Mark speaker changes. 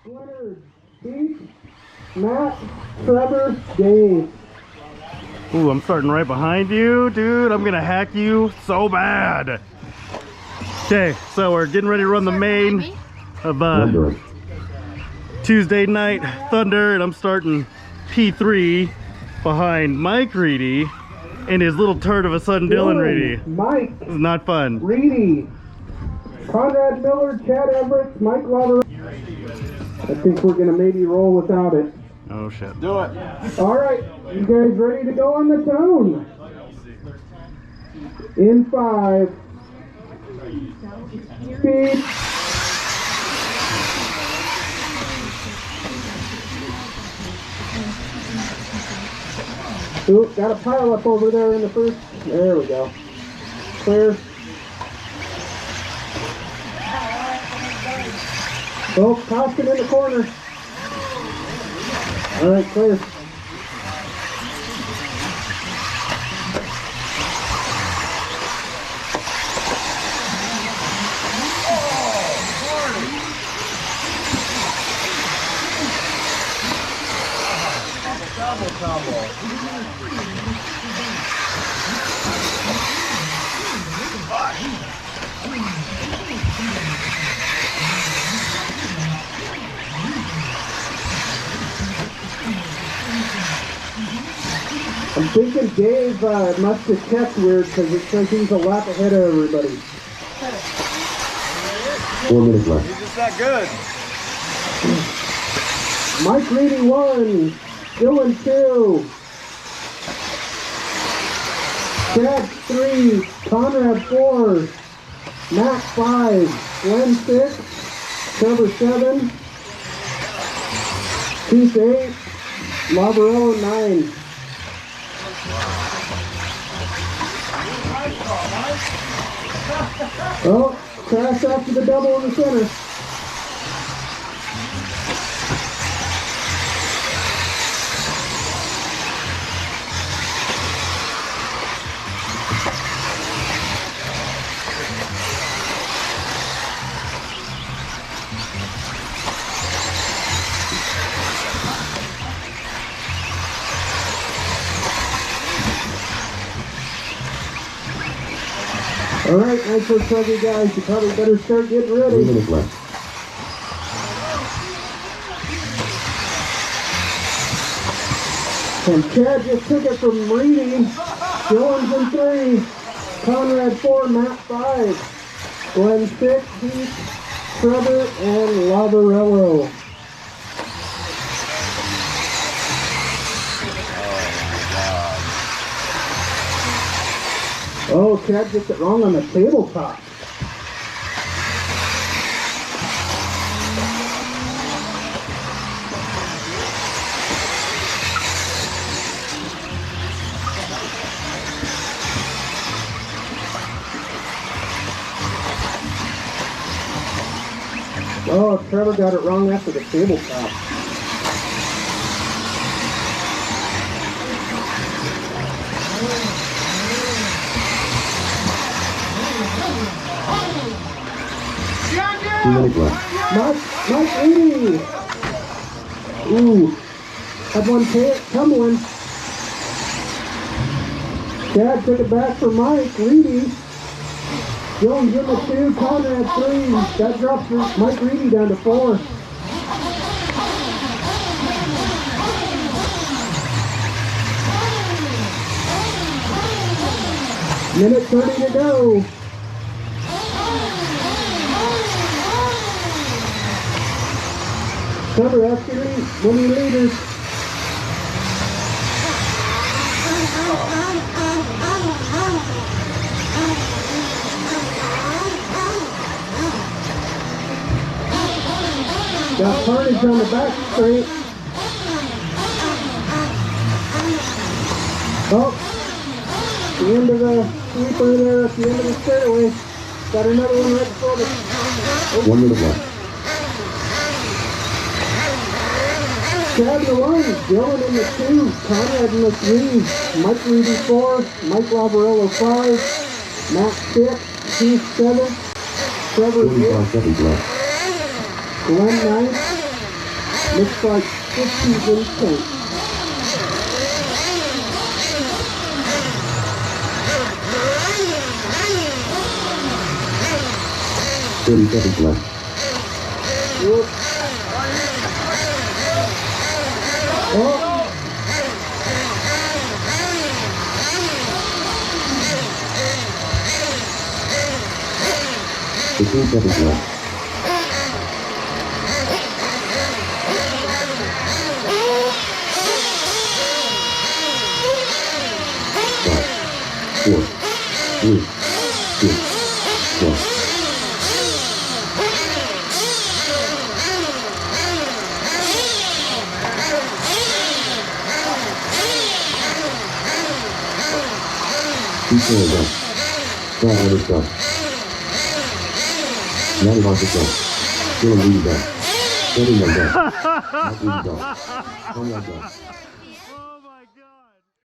Speaker 1: Leonard, Pete, Matt, Trevor, Dave.
Speaker 2: Ooh, I'm starting right behind you, dude. I'm gonna hack you so bad. Okay, so we're getting ready to run the main of Tuesday Night Thunder, and I'm starting P3 behind Mike Reedy and his little turd of a son, Dylan Reedy.
Speaker 1: Mike.
Speaker 2: This is not fun.
Speaker 1: Reedy. Conrad Miller, Chad Everett, Mike Lauder. I think we're gonna maybe roll without it.
Speaker 2: Oh shit.
Speaker 3: Do it.
Speaker 1: All right, you guys ready to go on the tone? In 5. Speed. Ooh, got a pile up over there in the first. There we go. Clear. Oh, caution in the corner. All right, clear. I'm thinking Dave must have checked weird because it says he's a lap ahead of everybody.
Speaker 3: 4 minutes left. He's just that good.
Speaker 1: Mike Reedy 1, Dylan 2, Chad 3, Conrad 4, Matt 5, Glenn 6, Trevor 7, Keith 8, Lavarello 9. Oh, crash after the double in the center. All right, nice work, you guys. You probably better start getting ready.
Speaker 3: 3 minutes left.
Speaker 1: And Chad just took it from Reedy. Dylan's in 3, Conrad 4, Matt 5, Glenn 6, Keith, Trevor, and Lavarello. Oh, Chad gets it wrong on the tabletop. Oh, Trevor got it wrong after the tabletop. Mike Reedy. Ooh, had one tumbling. Chad took it back for Mike Reedy. Dylan's in the 2, Conrad 3. That drops Mike Reedy down to 4. Minute 30 to go. Cover after winning leaders. Got carnage on the back straight. Oh, the end of the sweeper there at the end of the straightaway. Got another one right before the... Oh.
Speaker 3: 1 minute left.
Speaker 1: Chad in the 1, Dylan in the 2, Conrad in the 3, Mike Reedy 4, Mike Lavarello 5, Matt 6, Keith 7, Trevor 8,
Speaker 3: 45 seconds left.
Speaker 1: Glenn 9, Looks like 50's in sync.
Speaker 3: 30 seconds left.
Speaker 1: Whoop. Oh.
Speaker 3: 15 seconds left. 5, 4, 3, 2, 1. Keep going down. Flat on this side. 91%. Still a lead down. 79 down. Not lead down. 21 down.